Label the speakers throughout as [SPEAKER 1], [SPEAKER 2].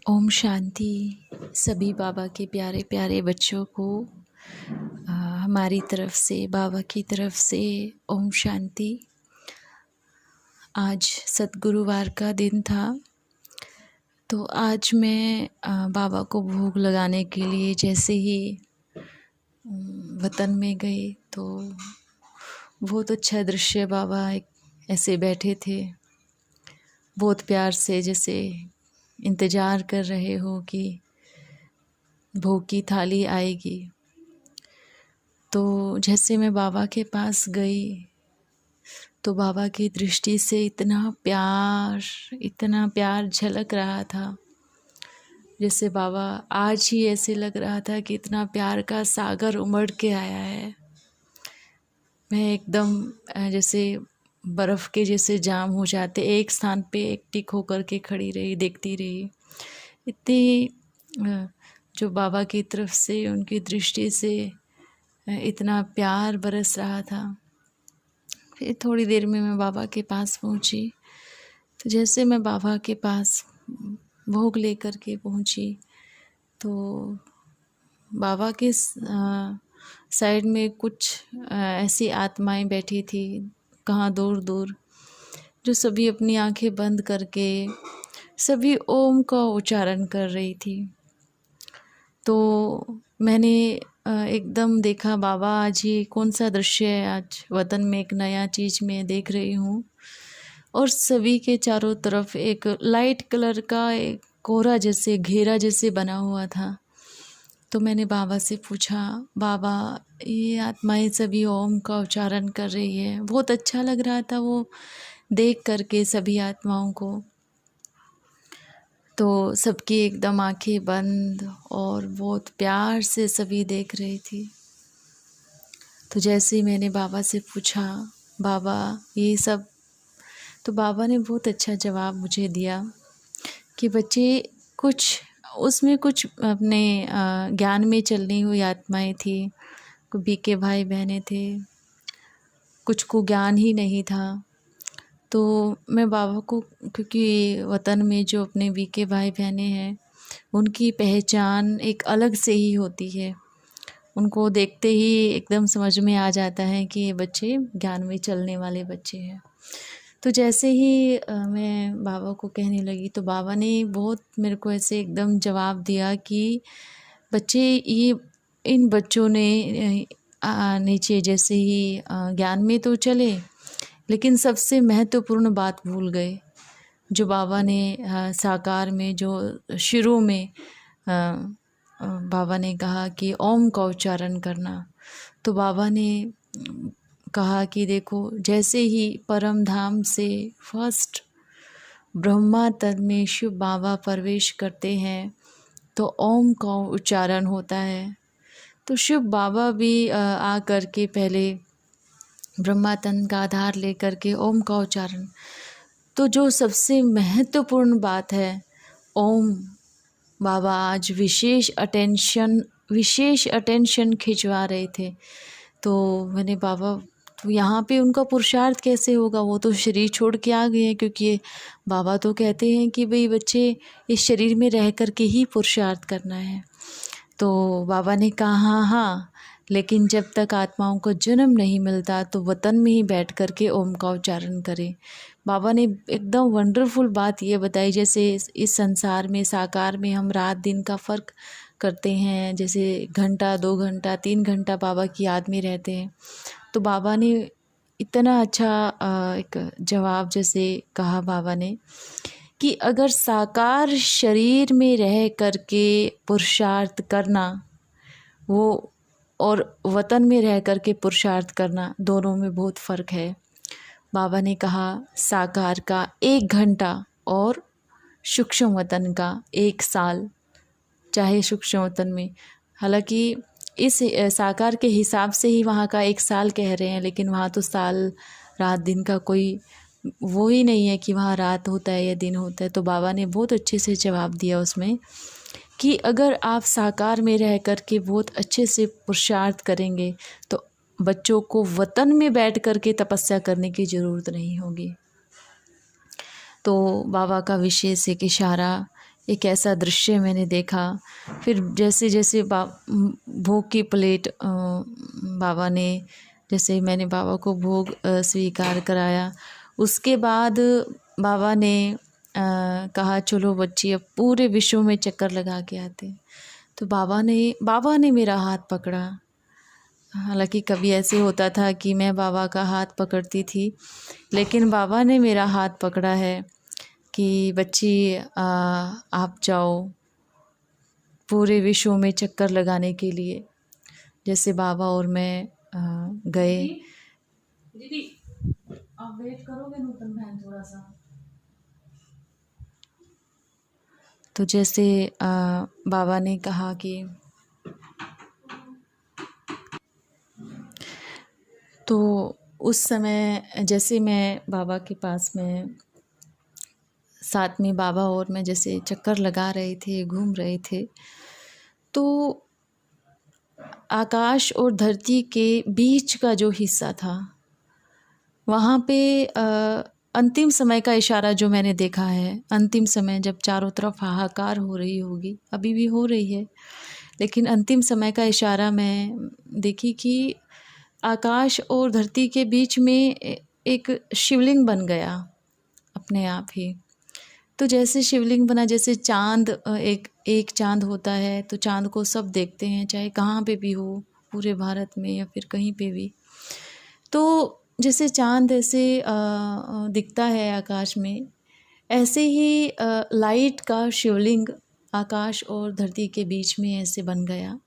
[SPEAKER 1] ओम शांति। सभी बाबा के प्यारे प्यारे बच्चों को हमारी तरफ से, बाबा की तरफ से ओम शांति। आज सद्गुरुवार का दिन था, तो आज मैं बाबा को भोग लगाने के लिए जैसे ही वतन में गई तो बहुत अच्छा दृश्य, बाबा एक ऐसे बैठे थे, बहुत प्यार से, जैसे इंतज़ार कर रहे हो कि भोग की थाली आएगी। तो जैसे मैं बाबा के पास गई तो बाबा की दृष्टि से इतना प्यार झलक रहा था, जैसे बाबा आज ही ऐसे लग रहा था कि इतना प्यार का सागर उमड़ के आया है। मैं एकदम जैसे बर्फ़ के जैसे जाम हो जाते, एक स्थान पे एक टिक होकर के खड़ी रही, देखती रही। इतनी जो बाबा की तरफ से, उनकी दृष्टि से इतना प्यार बरस रहा था। फिर थोड़ी देर में मैं बाबा के पास पहुंची। तो जैसे मैं बाबा के पास भोग लेकर के पहुंची तो बाबा के साइड में कुछ ऐसी आत्माएं बैठी थी, कहाँ दूर दूर, जो सभी अपनी आंखें बंद करके सभी ओम का उच्चारण कर रही थी। तो मैंने एकदम देखा, बाबा आज ये कौन सा दृश्य है, आज वतन में एक नया चीज़ मैं देख रही हूँ। और सभी के चारों तरफ एक लाइट कलर का एक कोहरा जैसे, घेरा जैसे बना हुआ था। तो मैंने बाबा से पूछा, बाबा ये आत्माएं सभी ओम का उच्चारण कर रही है। बहुत अच्छा लग रहा था वो देख करके सभी आत्माओं को। तो सबकी एकदम आंखें बंद और बहुत प्यार से सभी देख रही थी। तो जैसे ही मैंने बाबा से पूछा, बाबा ये सब, तो बाबा ने बहुत अच्छा जवाब मुझे दिया कि बच्चे, कुछ उसमें कुछ अपने ज्ञान में चलनी हुई आत्माएं थी, कुछ बीके भाई बहनें थे, कुछ को ज्ञान ही नहीं था। तो मैं बाबा को, क्योंकि वतन में जो अपने बीके भाई बहनें हैं, उनकी पहचान एक अलग से ही होती है। उनको देखते ही एकदम समझ में आ जाता है कि ये बच्चे ज्ञान में चलने वाले बच्चे हैं। तो जैसे ही मैं बाबा को कहने लगी तो बाबा ने बहुत मेरे को ऐसे एकदम जवाब दिया कि बच्चे, ये इन बच्चों ने नीचे जैसे ही ज्ञान में तो चले, लेकिन सबसे महत्वपूर्ण बात भूल गए, जो बाबा ने साकार में, जो शुरू में बाबा ने कहा कि ओम का उच्चारण करना। तो बाबा ने कहा कि देखो, जैसे ही परम धाम से फर्स्ट ब्रह्मा तन में शिव बाबा प्रवेश करते हैं तो ओम का उच्चारण होता है। तो शिव बाबा भी आ कर के पहले ब्रह्मा तन का आधार लेकर के ओम का उच्चारण। तो जो सबसे महत्वपूर्ण बात है, ओम, बाबा आज विशेष अटेंशन खिंचवा रहे थे। तो मैंने बाबा, तो यहाँ पे उनका पुरुषार्थ कैसे होगा, वो तो शरीर छोड़ के आ गए हैं, क्योंकि बाबा तो कहते हैं कि भाई बच्चे, इस शरीर में रह कर के ही पुरुषार्थ करना है। तो बाबा ने कहा हाँ हाँ, लेकिन जब तक आत्माओं को जन्म नहीं मिलता तो वतन में ही बैठ कर के ओम का उच्चारण करें। बाबा ने एकदम वंडरफुल बात ये बताई, जैसे इस संसार में, साकार में हम रात दिन का फ़र्क करते हैं, जैसे घंटा 2 घंटा 3 घंटा बाबा की याद में रहते हैं। तो बाबा ने इतना अच्छा एक जवाब जैसे कहा बाबा ने कि अगर साकार शरीर में रह कर के पुरुषार्थ करना, वो और वतन में रह कर के पुरुषार्थ करना, दोनों में बहुत फ़र्क है। बाबा ने कहा साकार का 1 घंटा और सूक्ष्म वतन का 1 साल, चाहे सूक्ष्म वतन में, हालांकि इस साकार के हिसाब से ही वहाँ का 1 साल कह रहे हैं, लेकिन वहाँ तो साल रात दिन का कोई वो ही नहीं है कि वहाँ रात होता है या दिन होता है। तो बाबा ने बहुत अच्छे से जवाब दिया उसमें कि अगर आप साकार में रह कर के बहुत अच्छे से पुरुषार्थ करेंगे तो बच्चों को वतन में बैठ कर के तपस्या करने की ज़रूरत नहीं होगी। तो बाबा का विशेष एक इशारा एक ऐसा दृश्य मैंने देखा। फिर जैसे जैसे भोग की प्लेट बाबा ने, जैसे मैंने बाबा को भोग स्वीकार कराया, उसके बाद बाबा ने कहा चलो बच्ची अब पूरे विश्व में चक्कर लगा के आते। तो बाबा ने मेरा हाथ पकड़ा। हालांकि कभी ऐसे होता था कि मैं बाबा का हाथ पकड़ती थी, लेकिन बाबा ने मेरा हाथ पकड़ा है कि बच्ची आप जाओ पूरे विश्व में चक्कर लगाने के लिए। जैसे बाबा और मैं गए। दीदी आप वेट करोगे नूतन बहन थोड़ा सा। तो जैसे बाबा ने कहा कि तो उस समय जैसे मैं बाबा के पास में साथ में बाबा और मैं जैसे चक्कर लगा रहे थे, घूम रहे थे, तो आकाश और धरती के बीच का जो हिस्सा था वहाँ पे अंतिम समय का इशारा जो मैंने देखा है, अंतिम समय जब चारों तरफ हाहाकार हो रही होगी, अभी भी हो रही है, लेकिन अंतिम समय का इशारा मैं देखी कि आकाश और धरती के बीच में एक शिवलिंग बन गया अपने आप ही। तो जैसे शिवलिंग बना, जैसे चाँद एक चाँद होता है, तो चाँद को सब देखते हैं चाहे कहाँ पे भी हो, पूरे भारत में या फिर कहीं पे भी। तो जैसे चाँद ऐसे दिखता है आकाश में, ऐसे ही लाइट का शिवलिंग आकाश और धरती के बीच में ऐसे बन गया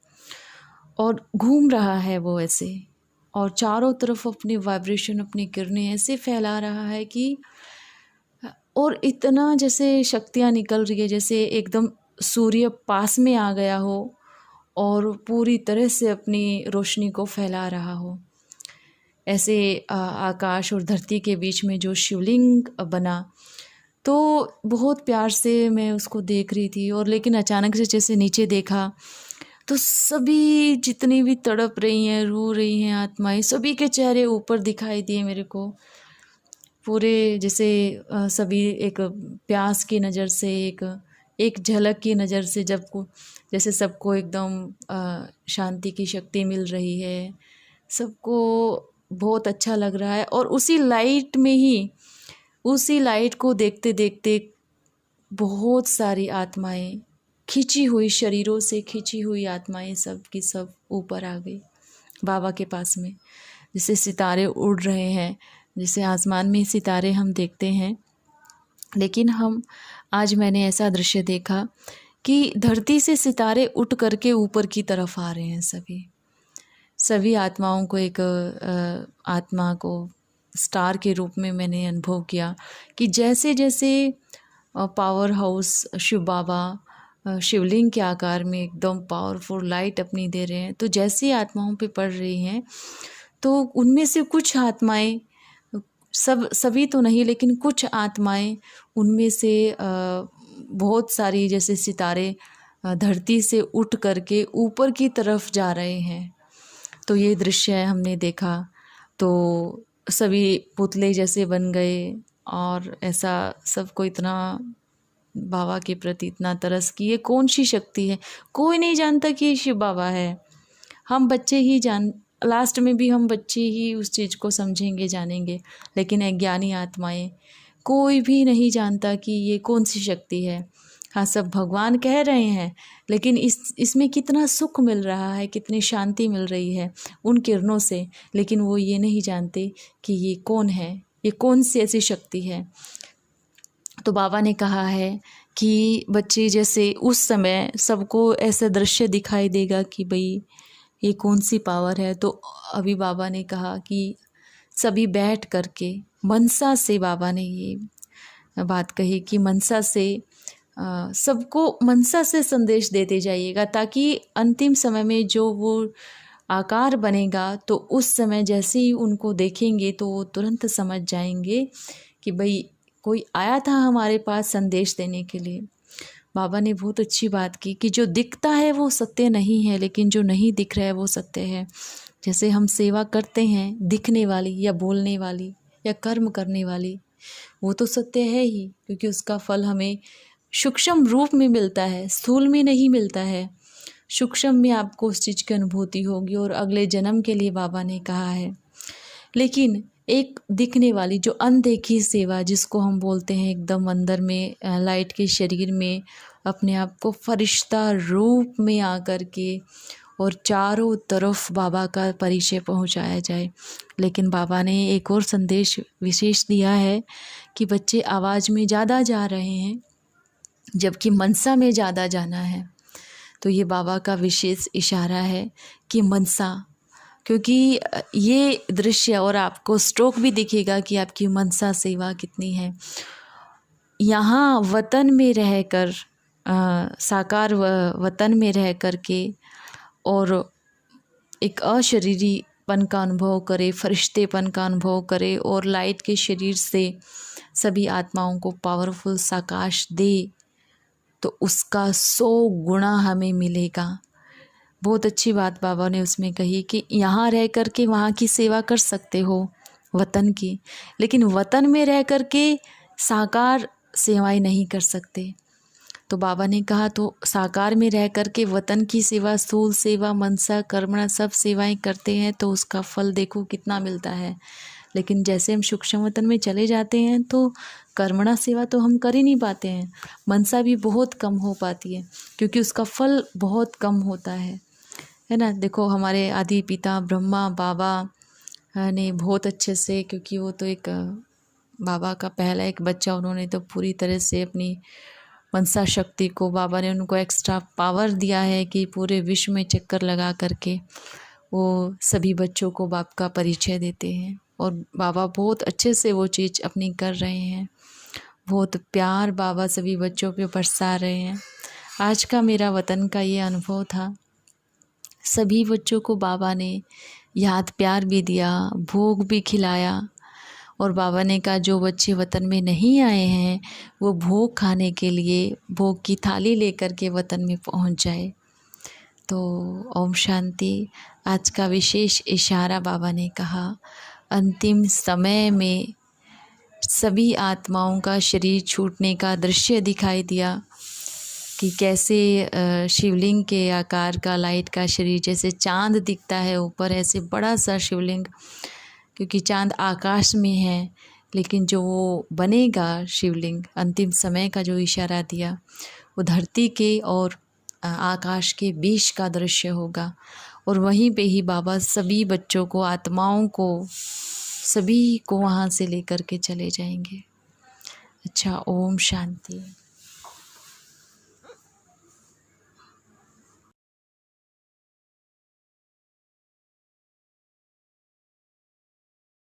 [SPEAKER 1] और घूम रहा है वो ऐसे, और चारों तरफ अपनी वाइब्रेशन, अपनी किरणें ऐसे फैला रहा है कि, और इतना जैसे शक्तियाँ निकल रही है, जैसे एकदम सूर्य पास में आ गया हो और पूरी तरह से अपनी रोशनी को फैला रहा हो। ऐसे आकाश और धरती के बीच में जो शिवलिंग बना, तो बहुत प्यार से मैं उसको देख रही थी। और लेकिन अचानक से जैसे नीचे देखा तो सभी जितनी भी तड़प रही हैं, रो रही हैं आत्माएं, सभी के चेहरे ऊपर दिखाई दिए मेरे को। पूरे जैसे सभी एक प्यास की नज़र से, एक झलक की नज़र से, जैसे सबको एकदम शांति की शक्ति मिल रही है, सबको बहुत अच्छा लग रहा है। और उसी लाइट में ही, उसी लाइट को देखते देखते बहुत सारी आत्माएं, खिंची हुई शरीरों से खिंची हुई आत्माएं सब की सब ऊपर आ गई बाबा के पास में। जैसे सितारे उड़ रहे हैं, जैसे आसमान में सितारे हम देखते हैं, लेकिन आज मैंने ऐसा दृश्य देखा कि धरती से सितारे उठ करके ऊपर की तरफ आ रहे हैं। सभी आत्माओं को, एक आत्मा को स्टार के रूप में मैंने अनुभव किया कि जैसे जैसे पावर हाउस शिव बाबा शिवलिंग के आकार में एकदम पावरफुल लाइट अपनी दे रहे हैं, तो जैसी आत्माओं पे पड़ रही हैं, तो उनमें से कुछ आत्माएं, सभी तो नहीं लेकिन कुछ आत्माएं उनमें से बहुत सारी जैसे सितारे धरती से उठ करके ऊपर की तरफ जा रहे हैं। तो ये दृश्य हमने देखा, तो सभी पुतले जैसे बन गए और ऐसा सबको इतना बाबा के प्रति इतना तरस कि ये कौन सी शक्ति है। कोई नहीं जानता कि ये शिव बाबा है, हम बच्चे ही लास्ट में भी हम बच्चे ही उस चीज़ को समझेंगे, जानेंगे, लेकिन अज्ञानी आत्माएं, कोई भी नहीं जानता कि ये कौन सी शक्ति है। हाँ, सब भगवान कह रहे हैं, लेकिन इसमें कितना सुख मिल रहा है, कितनी शांति मिल रही है उन किरणों से, लेकिन वो ये नहीं जानते कि ये कौन है, ये कौन सी ऐसी शक्ति है। तो बाबा ने कहा है कि बच्चे, जैसे उस समय सबको ऐसा दृश्य दिखाई देगा कि भाई ये कौन सी पावर है, तो अभी बाबा ने कहा कि सभी बैठ करके मनसा से, बाबा ने ये बात कही कि मनसा से सबको मनसा से संदेश देते जाइएगा, ताकि अंतिम समय में जो वो आकार बनेगा, तो उस समय जैसे ही उनको देखेंगे तो वो तुरंत समझ जाएंगे कि भाई कोई आया था हमारे पास संदेश देने के लिए। बाबा ने बहुत अच्छी बात की कि जो दिखता है वो सत्य नहीं है, लेकिन जो नहीं दिख रहा है वो सत्य है। जैसे हम सेवा करते हैं, दिखने वाली या बोलने वाली या कर्म करने वाली, वो तो सत्य है ही, क्योंकि उसका फल हमें सूक्ष्म रूप में मिलता है, स्थूल में नहीं मिलता है। सूक्ष्म में आपको उस चीज़ की अनुभूति होगी और अगले जन्म के लिए बाबा ने कहा है। लेकिन एक दिखने वाली जो अनदेखी सेवा, जिसको हम बोलते हैं एकदम अंदर में लाइट के शरीर में अपने आप को फरिश्ता रूप में आकर के और चारों तरफ बाबा का परिचय पहुंचाया जाए। लेकिन बाबा ने एक और संदेश विशेष दिया है कि बच्चे आवाज़ में ज़्यादा जा रहे हैं जबकि मनसा में ज़्यादा जाना है। तो ये बाबा का विशेष इशारा है कि मनसा, क्योंकि ये दृश्य और आपको स्ट्रोक भी दिखेगा कि आपकी मनसा सेवा कितनी है। यहाँ वतन में रहकर साकार वतन में रह कर के और एक अशरीरीपन का अनुभव करे, फरिश्तेपन का अनुभव करे और लाइट के शरीर से सभी आत्माओं को पावरफुल साकाश दे, तो उसका 100 गुना हमें मिलेगा। बहुत अच्छी बात बाबा ने उसमें कही कि यहाँ रह कर के वहाँ की सेवा कर सकते हो वतन की, लेकिन वतन में रह कर के साकार सेवाएं नहीं कर सकते। तो बाबा ने कहा तो साकार में रह कर के वतन की सेवा, स्थूल सेवा, मनसा, कर्मणा सब सेवाएं करते हैं तो उसका फल देखो कितना मिलता है। लेकिन जैसे हम सूक्ष्म वतन में चले जाते हैं तो कर्मणा सेवा तो हम कर ही नहीं पाते हैं, मनसा भी बहुत कम हो पाती है क्योंकि उसका फल बहुत कम होता है ना। देखो हमारे आदि पिता ब्रह्मा बाबा ने बहुत अच्छे से, क्योंकि वो तो एक बाबा का पहला एक बच्चा, उन्होंने तो पूरी तरह से अपनी मनसा शक्ति को, बाबा ने उनको एक्स्ट्रा पावर दिया है कि पूरे विश्व में चक्कर लगा करके वो सभी बच्चों को बाप का परिचय देते हैं और बाबा बहुत अच्छे से वो चीज़ अपनी कर रहे हैं। बहुत प्यार बाबा सभी बच्चों पे बरसा रहे हैं। आज का मेरा वतन का ये अनुभव था। सभी बच्चों को बाबा ने याद प्यार भी दिया, भोग भी खिलाया और बाबा ने कहा जो बच्चे वतन में नहीं आए हैं वो भोग खाने के लिए भोग की थाली लेकर के वतन में पहुंच जाए। तो ओम शांति। आज का विशेष इशारा बाबा ने कहा, अंतिम समय में सभी आत्माओं का शरीर छूटने का दृश्य दिखाई दिया कि कैसे शिवलिंग के आकार का लाइट का शरीर, जैसे चांद दिखता है ऊपर, ऐसे बड़ा सा शिवलिंग, क्योंकि चांद आकाश में है, लेकिन जो वो बनेगा शिवलिंग अंतिम समय का जो इशारा दिया वो धरती के और आकाश के बीच का दृश्य होगा और वहीं पे ही बाबा सभी बच्चों को, आत्माओं को, सभी को वहाँ से लेकर के चले जाएंगे। अच्छा, ओम शांति।